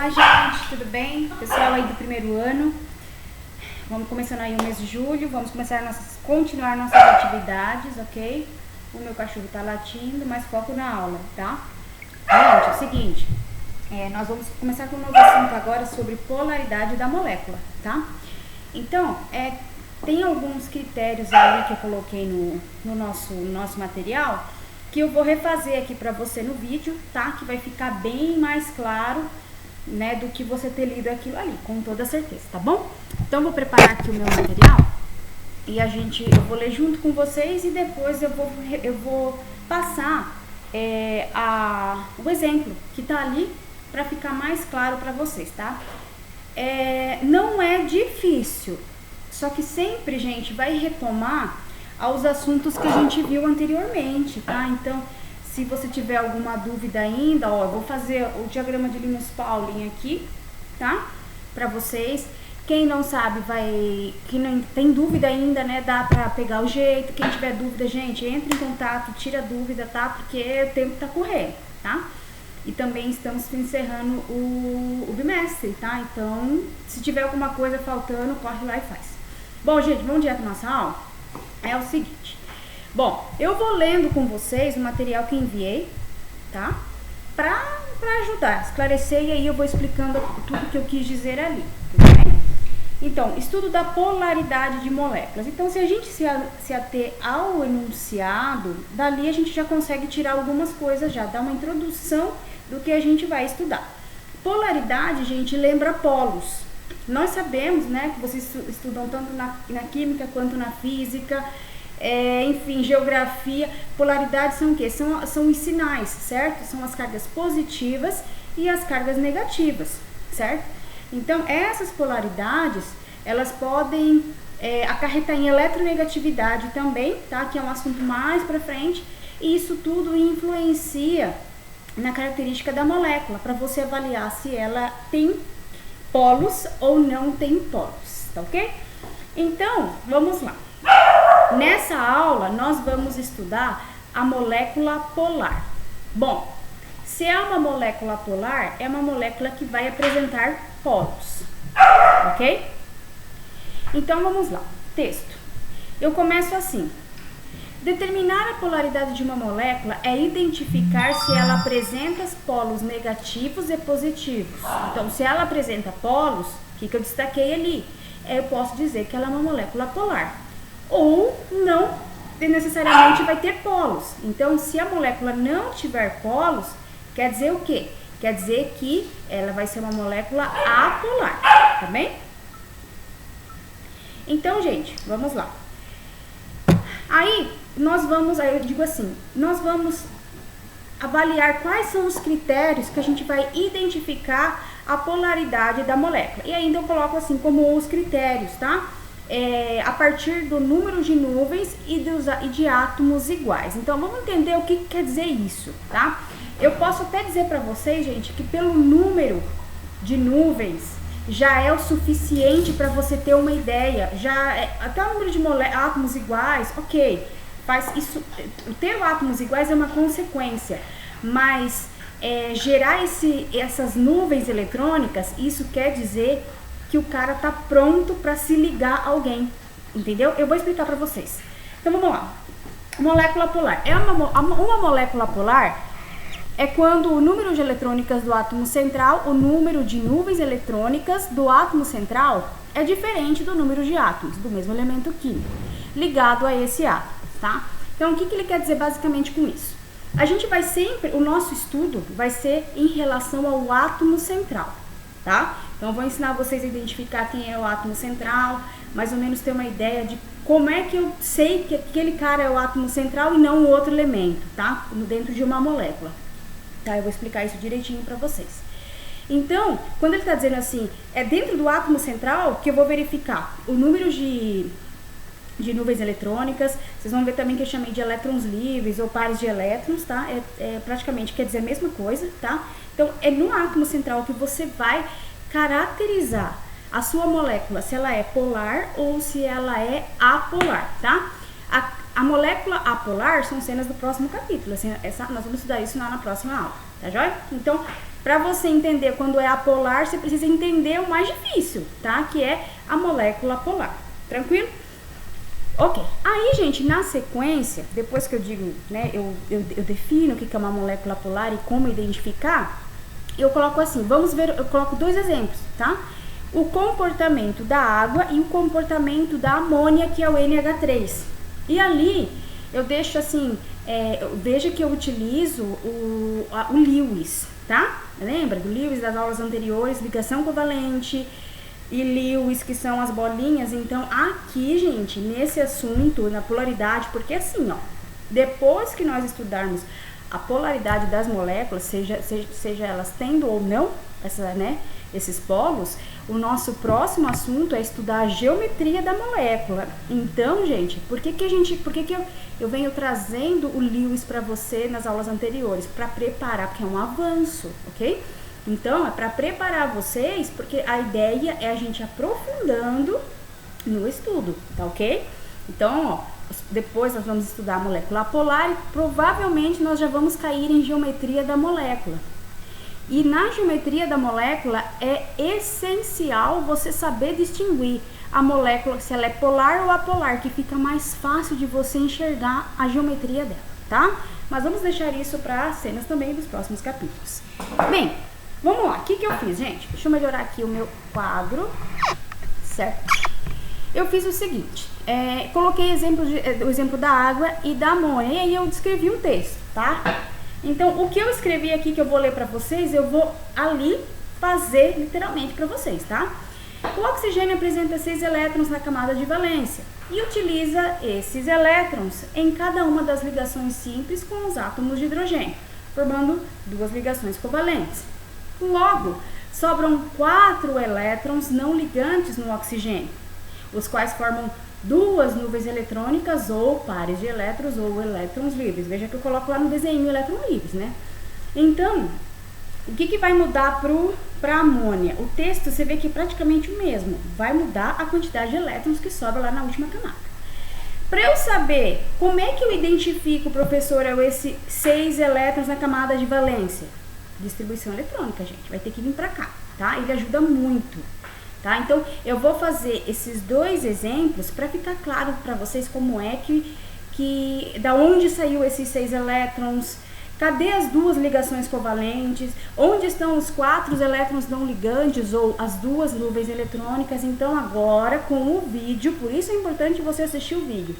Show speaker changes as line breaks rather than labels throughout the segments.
Olá, gente, tudo bem? Pessoal aí do primeiro ano, vamos começando aí o mês de julho, vamos continuar nossas atividades, ok? O meu cachorro tá latindo, mas foco na aula, tá? Gente, é o seguinte, nós vamos começar com um novo assunto agora sobre polaridade da molécula, tá? Então, tem alguns critérios aí que eu coloquei no nosso material, que eu vou refazer aqui pra você no vídeo, tá? Que vai ficar bem mais claro, né, do que você ter lido aquilo ali, com toda certeza, tá bom? Então, eu vou preparar aqui o meu material e eu vou ler junto com vocês e depois eu vou passar o exemplo que tá ali pra ficar mais claro pra vocês, tá? Não é difícil, só que sempre, gente, vai retomar aos assuntos que a gente viu anteriormente, tá? Então, se você tiver alguma dúvida ainda, ó, eu vou fazer o diagrama de Linus Pauling aqui, tá? Pra vocês. Quem não sabe, quem não tem dúvida ainda, né, dá pra pegar o jeito. Quem tiver dúvida, gente, entre em contato, tira a dúvida, tá? Porque o tempo tá correndo, tá? E também estamos encerrando o bimestre, tá? Então, se tiver alguma coisa faltando, corre lá e faz. Bom, gente, vamos direto à nossa aula? É o seguinte, bom, eu vou lendo com vocês o material que enviei, tá? Pra ajudar, esclarecer, e aí eu vou explicando tudo que eu quis dizer ali, tudo bem? Então, estudo da polaridade de moléculas. Então, se a gente se ater ao enunciado, dali a gente já consegue tirar algumas coisas, já dar uma introdução do que a gente vai estudar. Polaridade, gente, lembra polos. Nós sabemos, né, que vocês estudam tanto na química quanto na física, enfim, geografia. Polaridades são o quê? São os sinais, certo? São as cargas positivas e as cargas negativas, certo? Então, essas polaridades, elas podem acarretar em eletronegatividade também, tá? Que é um assunto mais pra frente. E isso tudo influencia na característica da molécula, para você avaliar se ela tem polos ou não tem polos, tá ok? Então, vamos lá. Nessa aula, nós vamos estudar a molécula polar. Bom, se é uma molécula polar, é uma molécula que vai apresentar polos, ok? Então, vamos lá. Texto. Eu começo assim. Determinar a polaridade de uma molécula é identificar se ela apresenta polos negativos e positivos. Então, se ela apresenta polos, o que eu destaquei ali? Eu posso dizer que ela é uma molécula polar. Ou não necessariamente vai ter polos. Então, se a molécula não tiver polos, quer dizer o quê? Quer dizer que ela vai ser uma molécula apolar, tá bem? Então, gente, vamos lá. Aí eu digo assim, nós vamos avaliar quais são os critérios que a gente vai identificar a polaridade da molécula. E ainda eu coloco assim como os critérios, tá? A partir do número de nuvens e de átomos iguais. Então, vamos entender o que quer dizer isso, tá? Eu posso até dizer pra vocês, gente, que pelo número de nuvens já é o suficiente para você ter uma ideia. Até o número de átomos iguais, ok. Faz isso, ter átomos iguais é uma consequência, mas gerar essas nuvens eletrônicas, isso quer dizer que o cara tá pronto para se ligar a alguém, entendeu? Eu vou explicar para vocês. Então vamos lá. Molécula polar. Uma molécula polar é quando o número de eletrônicas do átomo central, o número de nuvens eletrônicas do átomo central é diferente do número de átomos do mesmo elemento químico ligado a esse átomo, tá? Então, o que ele quer dizer basicamente com isso? A gente vai sempre, o nosso estudo vai ser em relação ao átomo central, tá? Então, eu vou ensinar vocês a identificar quem é o átomo central, mais ou menos ter uma ideia de como é que eu sei que aquele cara é o átomo central e não o outro elemento, tá? Dentro de uma molécula. Tá, eu vou explicar isso direitinho pra vocês. Então, quando ele tá dizendo assim, é dentro do átomo central que eu vou verificar o número de nuvens eletrônicas. Vocês vão ver também que eu chamei de elétrons livres ou pares de elétrons, tá? Praticamente quer dizer a mesma coisa, tá? Então, é no átomo central que você vai caracterizar a sua molécula, se ela é polar ou se ela é apolar, tá? A molécula apolar são cenas do próximo capítulo, assim, nós vamos estudar isso na próxima aula, tá joia? Então, Para você entender quando é apolar, você precisa entender o mais difícil, tá? Que é a molécula polar. Tranquilo? Ok. Aí, gente, na sequência, depois que eu digo, né, eu defino o que é uma molécula polar e como identificar, eu coloco assim, vamos ver, eu coloco 2 exemplos, tá? O comportamento da água e o comportamento da amônia, que é o NH3. E ali, eu deixo assim, veja que eu utilizo o Lewis, tá? Lembra do Lewis das aulas anteriores, ligação covalente e Lewis, que são as bolinhas. Então, aqui, gente, nesse assunto, na polaridade, porque assim, ó, depois que nós estudarmos a polaridade das moléculas, seja elas tendo ou não esses polos, o nosso próximo assunto é estudar a geometria da molécula. Então, gente, por que eu venho trazendo o Lewis para você nas aulas anteriores? Para preparar, porque é um avanço, ok? Então, é para preparar vocês, porque a ideia é a gente aprofundando no estudo, tá ok? Então, ó, depois nós vamos estudar a molécula polar e provavelmente nós já vamos cair em geometria da molécula. E na geometria da molécula é essencial você saber distinguir a molécula, se ela é polar ou apolar, que fica mais fácil de você enxergar a geometria dela, tá? Mas vamos deixar isso para cenas também dos próximos capítulos. Bem, vamos lá. O que eu fiz, gente? Deixa eu melhorar aqui o meu quadro, certo? Eu fiz o seguinte, coloquei o exemplo da água e da amônia, e aí eu descrevi um texto, tá? Então, o que eu escrevi aqui, que eu vou ler pra vocês, eu vou ali fazer literalmente pra vocês, tá? O oxigênio apresenta 6 elétrons na camada de valência e utiliza esses elétrons em cada uma das ligações simples com os átomos de hidrogênio, formando 2 ligações covalentes. Logo, sobram 4 elétrons não ligantes no oxigênio, os quais formam 2 nuvens eletrônicas ou pares de elétrons ou elétrons livres. Veja que eu coloco lá no desenho elétrons livres, né? Então, o que vai mudar para a amônia? O texto, você vê que é praticamente o mesmo. Vai mudar a quantidade de elétrons que sobra lá na última camada. Para eu saber como é que eu identifico, professora, esses 6 elétrons na camada de valência? Distribuição eletrônica, gente. Vai ter que vir para cá, tá? Ele ajuda muito. Tá? Então, eu vou fazer esses 2 exemplos para ficar claro para vocês como é da onde saiu esses 6 elétrons, cadê as 2 ligações covalentes, onde estão os 4 elétrons não ligantes ou as 2 nuvens eletrônicas. Então, agora com o vídeo, por isso é importante você assistir o vídeo,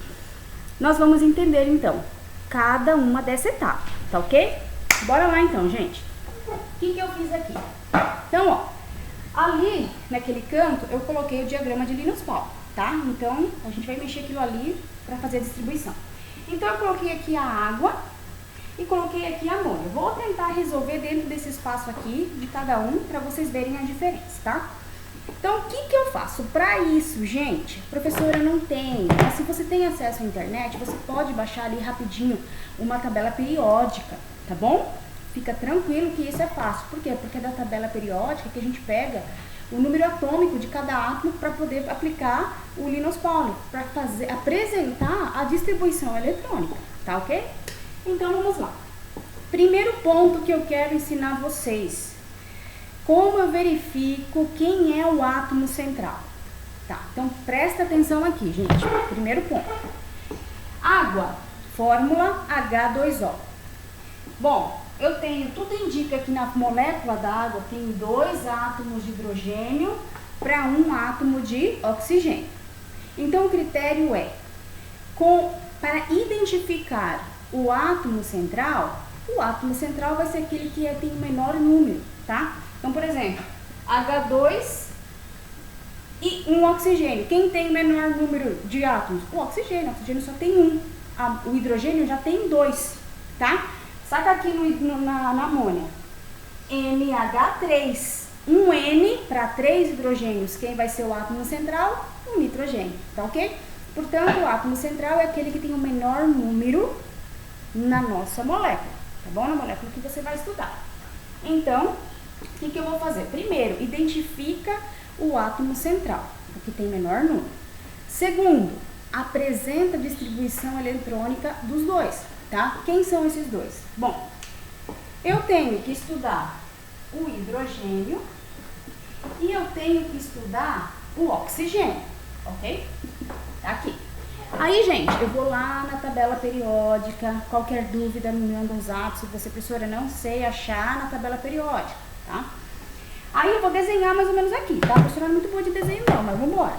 nós vamos entender então cada uma dessa etapa, tá ok? Bora lá então, gente. O que eu fiz aqui? Então, ó, ali, naquele canto, eu coloquei o diagrama de Linus Pauling, tá? Então, a gente vai mexer aquilo ali para fazer a distribuição. Então, eu coloquei aqui a água e coloquei aqui a amônia. Vou tentar resolver dentro desse espaço aqui, de cada um, para vocês verem a diferença, tá? Então, o que eu faço? Para isso, gente, professora, não tem. Mas se você tem acesso à internet, você pode baixar ali rapidinho uma tabela periódica, tá bom? Fica tranquilo que isso é fácil. Por quê? Porque é da tabela periódica que a gente pega o número atômico de cada átomo para poder aplicar o Linus Pauling, para apresentar a distribuição eletrônica, tá ok? Então vamos lá. Primeiro ponto que eu quero ensinar vocês: como eu verifico quem é o átomo central. Tá, então presta atenção aqui, gente. Primeiro ponto. Água, fórmula H2O. Bom, tudo indica que na molécula da água tem 2 átomos de hidrogênio para 1 átomo de oxigênio. Então, o critério é, para identificar o átomo central vai ser aquele que tem o menor número, tá? Então, por exemplo, H2 e 1 oxigênio. Quem tem o menor número de átomos? O oxigênio. O oxigênio só tem 1. O hidrogênio já tem 2, tá? Saca aqui na amônia, NH3, um N para 3 hidrogênios. Quem vai ser o átomo central? O nitrogênio, tá ok? Portanto, o átomo central é aquele que tem o menor número na nossa molécula, tá bom? Na molécula que você vai estudar. Então, o que eu vou fazer? Primeiro, identifica o átomo central, o que tem menor número. Segundo, apresenta a distribuição eletrônica dos 2. Tá? Quem são esses 2? Bom, eu tenho que estudar o hidrogênio e eu tenho que estudar o oxigênio, ok? Tá aqui. Aí, gente, eu vou lá na tabela periódica, qualquer dúvida me manda um zap, se você, professora, não sei achar na tabela periódica, tá? Aí eu vou desenhar mais ou menos aqui, tá? A professora não é muito boa de desenho não, mas vamos embora.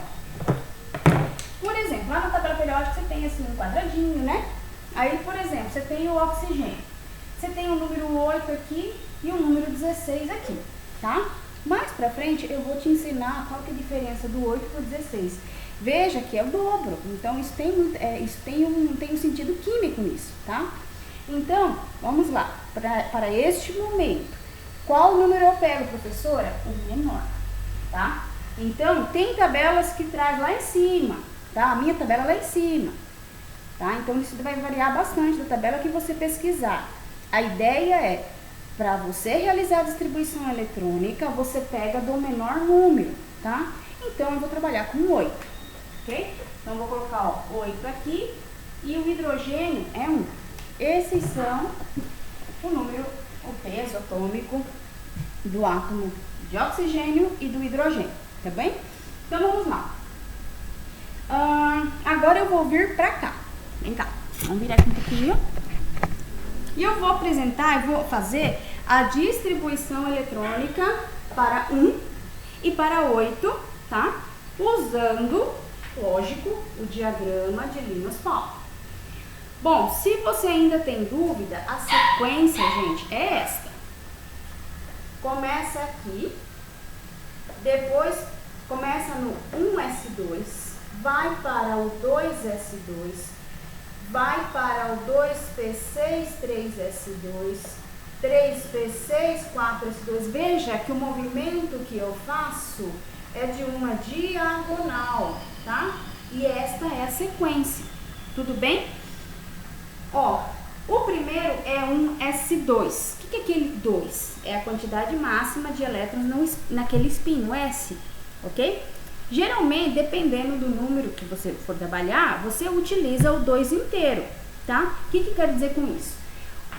Por exemplo, lá na tabela periódica você tem assim um quadradinho, né? Aí, por exemplo, você tem o oxigênio. Você tem o número 8 aqui e o número 16 aqui, tá? Mais pra frente eu vou te ensinar qual que é a diferença do 8 pro 16. Veja que é o dobro, então isso tem um sentido químico nisso, tá? Então, vamos lá, para este momento, qual número eu pego, professora? O menor, tá? Então, tem tabelas que traz lá em cima, tá? A minha tabela é lá em cima, tá? Então, isso vai variar bastante da tabela que você pesquisar. A ideia é, para você realizar a distribuição eletrônica, você pega do menor número, tá? Então, eu vou trabalhar com 8, ok? Então, eu vou colocar, ó, 8 aqui e o hidrogênio é 1. Esses são o peso atômico do átomo de oxigênio e do hidrogênio, tá bem? Então, vamos lá. Agora eu vou vir pra cá. Vem cá, vamos virar aqui um pouquinho. E eu vou fazer a distribuição eletrônica para 1 e para 8, tá? Usando, lógico, o diagrama de Linus Pauling. Bom, se você ainda tem dúvida, a sequência, gente, é esta. Começa aqui, depois começa no 1s2, vai para o 2s2, vai para o 2p6, 3s2, 3p6, 4s2. Veja que o movimento que eu faço é de uma diagonal, tá? E esta é a sequência, tudo bem? Ó, o primeiro é um S2. O que é aquele 2? É a quantidade máxima de elétrons naquele espinho S, ok? Geralmente, dependendo do número que você for trabalhar, você utiliza o 2 inteiro, tá? O que quer dizer com isso?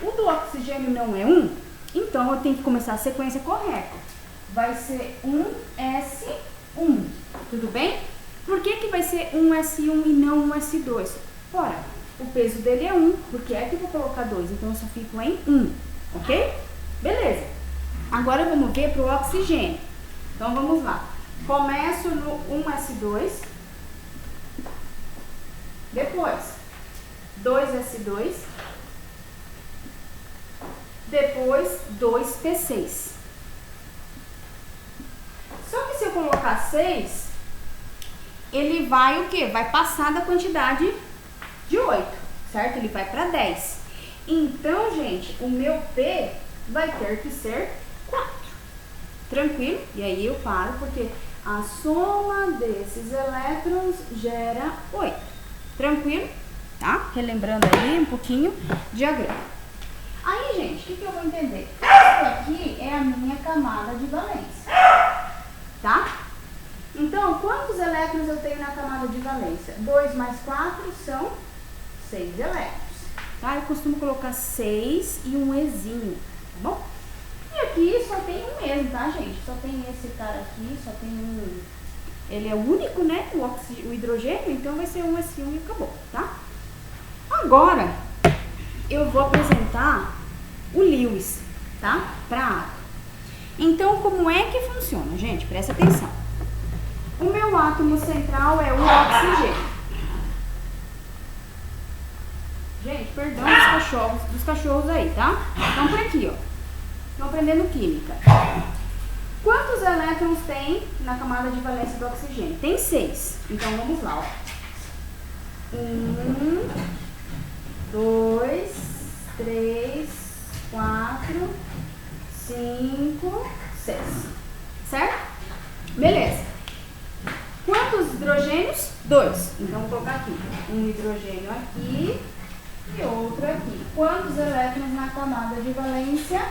O do oxigênio não é 1, então eu tenho que começar a sequência correta. Vai ser 1S1, tudo bem? Por que vai ser 1S1 e não 1S2? Ora, o peso dele é 1, porque é que eu vou colocar 2, então eu só fico em 1, ok? Beleza. Agora vamos ver para o oxigênio. Então vamos lá. Começo no 1S2, depois 2S2, depois 2P6. Só que se eu colocar 6, ele vai o quê? Vai passar da quantidade de 8, certo? Ele vai para 10. Então, gente, o meu P vai ter que ser 4. Tranquilo? E aí eu paro porque a soma desses elétrons gera 8. Tranquilo? Tá? Relembrando aí um pouquinho o diagrama. Aí, gente, o que eu vou entender? Isso aqui é a minha camada de valência. Tá? Então, quantos elétrons eu tenho na camada de valência? 2 mais 4 são 6 elétrons. Tá? Eu costumo colocar 6 e um Ezinho, tá bom? E aqui só tem um mesmo, tá, gente? Só tem esse cara aqui, só tem um. Ele é o único, né? O hidrogênio, então vai ser um S1 e acabou, tá? Agora, eu vou apresentar o Lewis, tá? Pra água. Então, como é que funciona, gente? Presta atenção. O meu átomo central é o oxigênio. Gente, perdão dos cachorros aí, tá? Então, por aqui, ó. Estão aprendendo química. Quantos elétrons tem na camada de valência do oxigênio? Tem 6. Então, vamos lá, ó. 1, 2, 3, 4, 5, 6. Certo? Beleza. Quantos hidrogênios? 2. Então, vou colocar aqui. Um hidrogênio aqui e outro aqui. Quantos elétrons na camada de valência?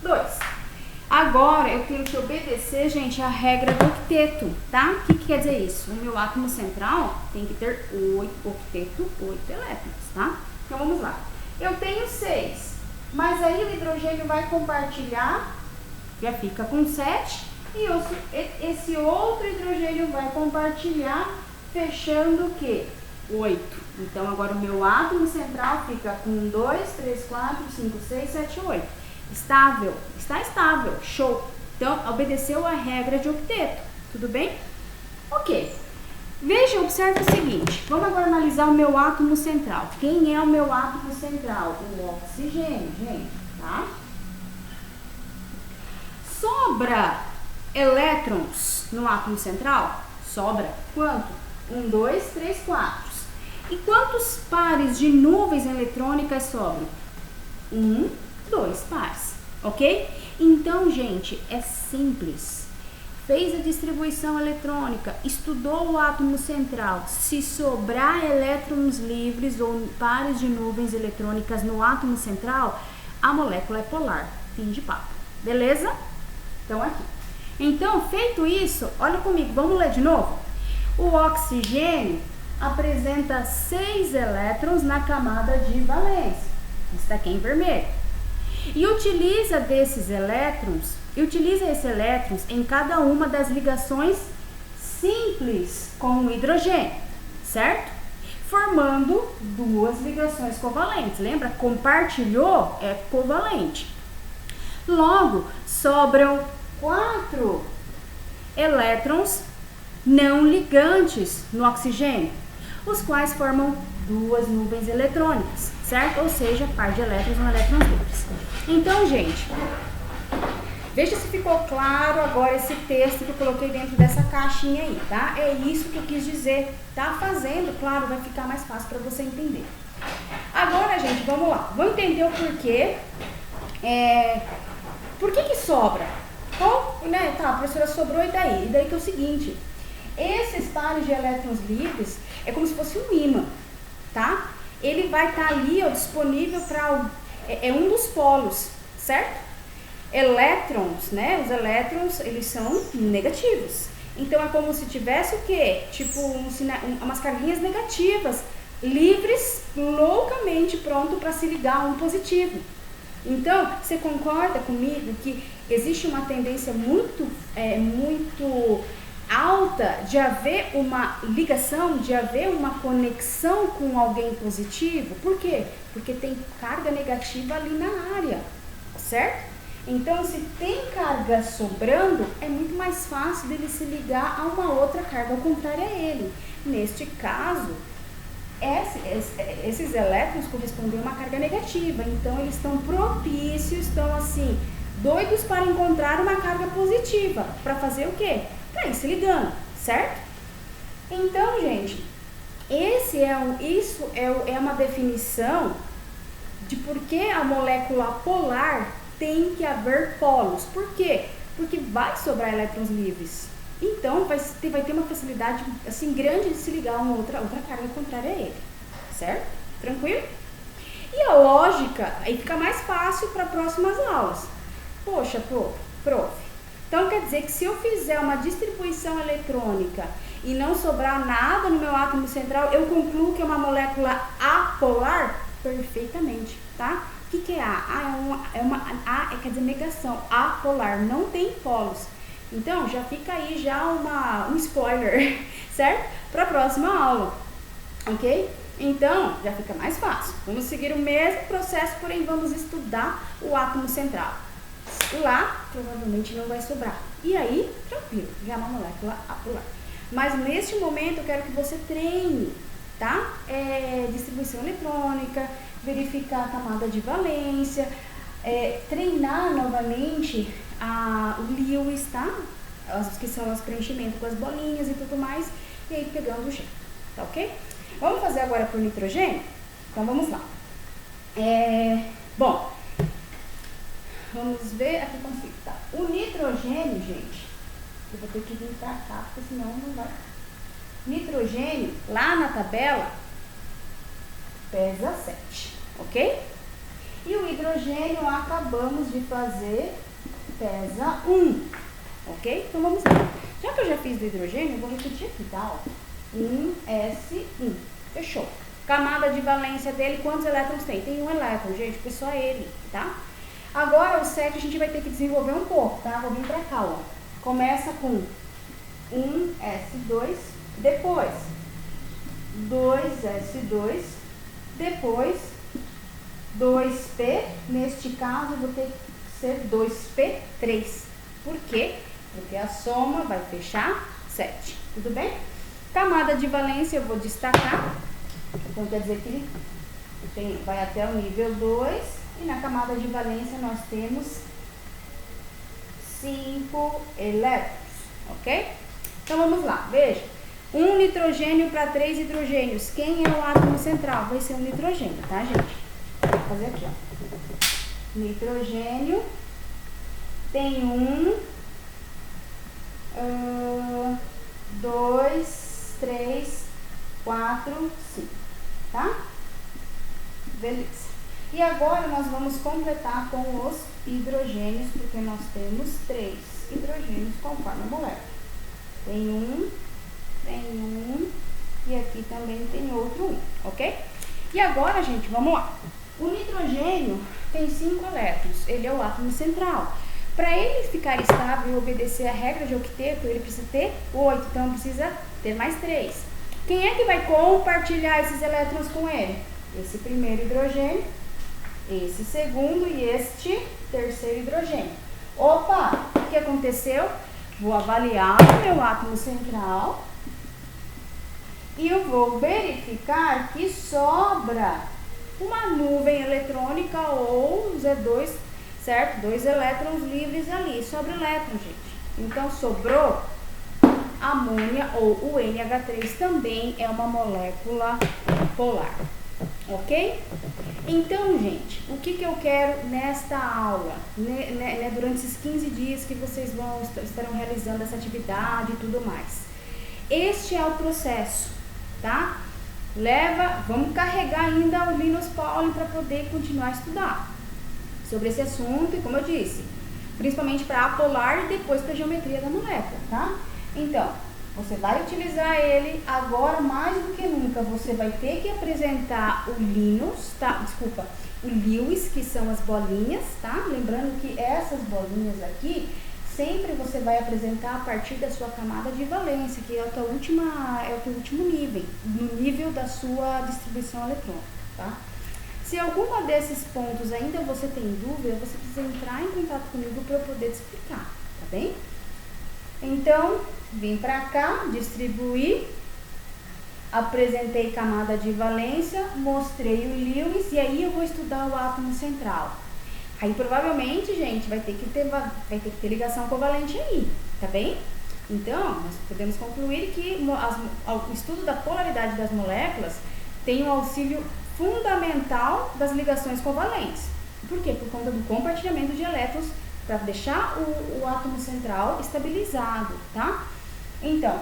2. Agora, eu tenho que obedecer, gente, a regra do octeto, tá? O que quer dizer isso? O meu átomo central tem que ter 8 elétrons, tá? Então, vamos lá. Eu tenho 6. Mas aí o hidrogênio vai compartilhar, já fica com 7, e esse outro hidrogênio vai compartilhar, fechando o quê? 8. Então agora o meu átomo central fica com 2, 3, 4, 5, 6, 7, 8. Estável, está estável, show. Então obedeceu a regra de octeto, tudo bem? Ok. Veja, observe o seguinte, vamos agora analisar o meu átomo central. Quem é o meu átomo central? O oxigênio, gente, tá? Sobra elétrons no átomo central? Sobra. Quanto? 1, 2, 3, 4. E quantos pares de nuvens eletrônicas sobram? 1, 2 pares, ok? Então, gente, é simples. Fez a distribuição eletrônica, estudou o átomo central. Se sobrar elétrons livres ou pares de nuvens eletrônicas no átomo central, a molécula é polar. Fim de papo. Beleza? Então, aqui. Então, feito isso, olha comigo, vamos ler de novo? O oxigênio apresenta 6 elétrons na camada de valência. Está aqui em vermelho. E utiliza esses elétrons em cada uma das ligações simples com o hidrogênio, certo? Formando 2 ligações covalentes. Lembra? Compartilhou é covalente. Logo, sobram 4 elétrons não ligantes no oxigênio, os quais formam 2 nuvens eletrônicas, certo? Ou seja, par de elétrons ou elétrons livres. Então, gente, veja se ficou claro agora esse texto que eu coloquei dentro dessa caixinha aí, tá? É isso que eu quis dizer. Tá fazendo, claro, vai ficar mais fácil para você entender. Agora, gente, vamos lá. Vamos entender o porquê. Por que sobra? Bom, né? Tá, a professora sobrou e daí? E daí que é o seguinte, esses pares de elétrons livres é como se fosse um ímã, tá? Ele vai estar ali, ó, disponível para... É um dos polos, certo? Elétrons, né? Os elétrons, eles são negativos. Então, é como se tivesse o quê? Tipo, umas carguinhas negativas, livres, loucamente pronto para se ligar a um positivo. Então, você concorda comigo que existe uma tendência muito alta de haver uma ligação, de haver uma conexão com alguém positivo? Por quê? Porque tem carga negativa ali na área, certo? Então, se tem carga sobrando, é muito mais fácil dele se ligar a uma outra carga contrária a ele. Neste caso, esses elétrons correspondem a uma carga negativa, então eles estão propícios, estão assim, doidos para encontrar uma carga positiva. Para fazer o quê? Para ir se ligando, certo? Então, gente, isso é uma definição de por que a molécula polar tem que haver polos. Por quê? Porque vai sobrar elétrons livres. Então, vai ter uma facilidade assim grande de se ligar a uma outra carga contrária a ele, certo? Tranquilo? E a lógica aí fica mais fácil para próximas aulas. Poxa, prof. Então, quer dizer que se eu fizer uma distribuição eletrônica e não sobrar nada no meu átomo central, eu concluo que é uma molécula apolar? Perfeitamente, tá? O que é A? A quer dizer negação, apolar, não tem polos. Então, já fica aí já um spoiler, certo? Para a próxima aula, ok? Então, já fica mais fácil. Vamos seguir o mesmo processo, porém vamos estudar o átomo central. Lá, provavelmente não vai sobrar. E aí, tranquilo, já é uma molécula apolar. Mas neste momento eu quero que você treine, tá? Distribuição eletrônica, verificar a camada de valência, treinar novamente o Lewis, tá? Que são os preenchimentos com as bolinhas e tudo mais, e aí pegando o jeito, tá ok? Vamos fazer agora pro nitrogênio? Então vamos lá. Bom, vamos ver aqui como fica. Tá? O nitrogênio, gente, eu vou ter que vir pra cá, porque senão não vai. Nitrogênio, lá na tabela, pesa 7, ok? E o hidrogênio, acabamos de fazer, pesa 1, ok? Então vamos lá. Já que eu já fiz do hidrogênio, eu vou repetir aqui, tá? 1S1, fechou. Camada de valência dele, quantos elétrons tem? Tem um elétron, gente, porque só ele, tá? Agora o 7 a gente vai ter que desenvolver um pouco, tá? Vou vir pra cá, ó. Começa com 1s2, depois 2s2, depois 2p, neste caso vou ter que ser 2p3. Por quê? Porque a soma vai fechar 7, tudo bem? Camada de valência eu vou destacar, então quer dizer que vai até o nível 2, e na camada de valência nós temos 5 elétrons, ok? Então vamos lá, veja, 1 nitrogênio para 3 hidrogênios, quem é o átomo central? Vai ser um nitrogênio, tá, gente? Vou fazer aqui, ó, nitrogênio, tem 2, 3, 4, 5, tá? Beleza. E agora nós vamos completar com os hidrogênios, porque nós temos 3 hidrogênios conforme a molécula. Tem um, e aqui também tem outro 1, ok? E agora, gente, vamos lá. O nitrogênio tem 5 elétrons, ele é o átomo central. Para ele ficar estável e obedecer a regra de octeto, ele precisa ter 8, então precisa ter mais 3. Quem é que vai compartilhar esses elétrons com ele? Esse primeiro hidrogênio, esse segundo e este terceiro hidrogênio. Opa, o que aconteceu? Vou avaliar o meu átomo central e eu vou verificar que sobra uma nuvem eletrônica ou Z2, certo? 2 elétrons livres ali, sobra elétron, gente. Então, sobrou amônia, ou o NH3 também é uma molécula polar, ok? Então, gente, o que eu quero nesta aula, durante esses 15 dias que vocês estarão realizando essa atividade e tudo mais? Este é o processo, tá? Vamos carregar ainda o Linus Pauling para poder continuar a estudar sobre esse assunto e, como eu disse, principalmente para a polar e depois para a geometria da molécula, tá? Então, você vai utilizar ele agora mais do que nunca. Você vai ter que apresentar o Linus, tá? Desculpa, o Lewis, que são as bolinhas, tá? Lembrando que essas bolinhas aqui, sempre você vai apresentar a partir da sua camada de valência, que é o teu último nível, no nível da sua distribuição eletrônica, tá? Se alguma desses pontos ainda você tem dúvida, você precisa entrar em contato comigo para eu poder te explicar, tá bem? Então, vim para cá, distribuí, apresentei camada de valência, mostrei o Lewis e aí eu vou estudar o átomo central. Aí provavelmente, gente, vai ter que ter ligação covalente aí, tá bem? Então, nós podemos concluir que o estudo da polaridade das moléculas tem um auxílio fundamental das ligações covalentes. Por quê? Por conta do compartilhamento de elétrons para deixar o átomo central estabilizado, tá? Então,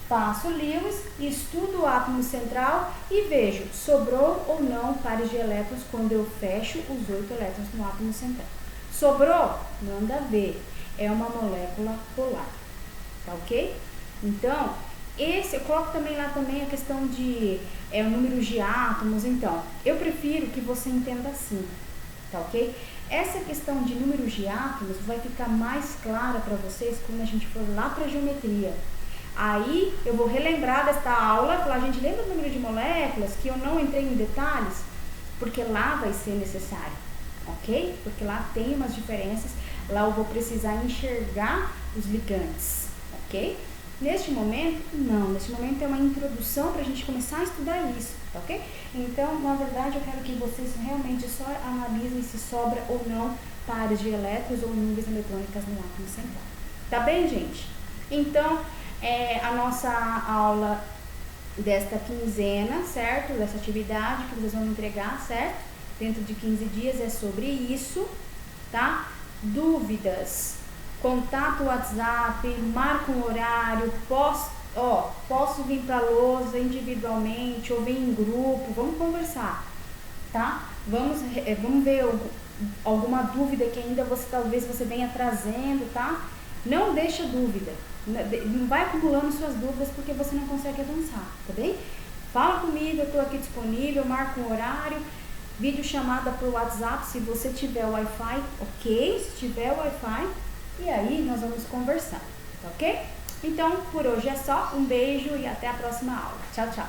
faço o Lewis, estudo o átomo central e vejo, sobrou ou não pares de elétrons quando eu fecho os 8 elétrons no átomo central. Sobrou? Manda ver. É uma molécula polar, tá ok? Então, eu coloco também lá também a questão de números de átomos. Então, eu prefiro que você entenda assim, tá ok? Essa questão de números de átomos vai ficar mais clara para vocês quando a gente for lá para a geometria. Aí eu vou relembrar desta aula, falar, gente, lembra do número de moléculas, que eu não entrei em detalhes, porque lá vai ser necessário, ok? Porque lá tem umas diferenças, lá eu vou precisar enxergar os ligantes, ok? Neste momento, não, neste momento é uma introdução para a gente começar a estudar isso, ok? Então, na verdade, eu quero que vocês realmente só analisem se sobra ou não pares de elétrons ou nuvens eletrônicas no átomo central. Tá bem, gente? Então, a nossa aula desta quinzena, certo? Dessa atividade que vocês vão entregar, certo? Dentro de 15 dias é sobre isso, tá? Dúvidas? Contato WhatsApp, marca um horário, posso vir para a lousa individualmente ou vir em grupo, vamos conversar, tá? Vamos ver alguma dúvida que ainda talvez você venha trazendo, tá? Não deixa dúvida, não vai acumulando suas dúvidas porque você não consegue avançar, tá bem? Fala comigo, eu tô aqui disponível, marca um horário, vídeo chamada por WhatsApp se você tiver Wi-Fi, ok? Se tiver Wi-Fi, e aí nós vamos conversar, tá ok? Então, por hoje é só, um beijo e até a próxima aula. Tchau, tchau!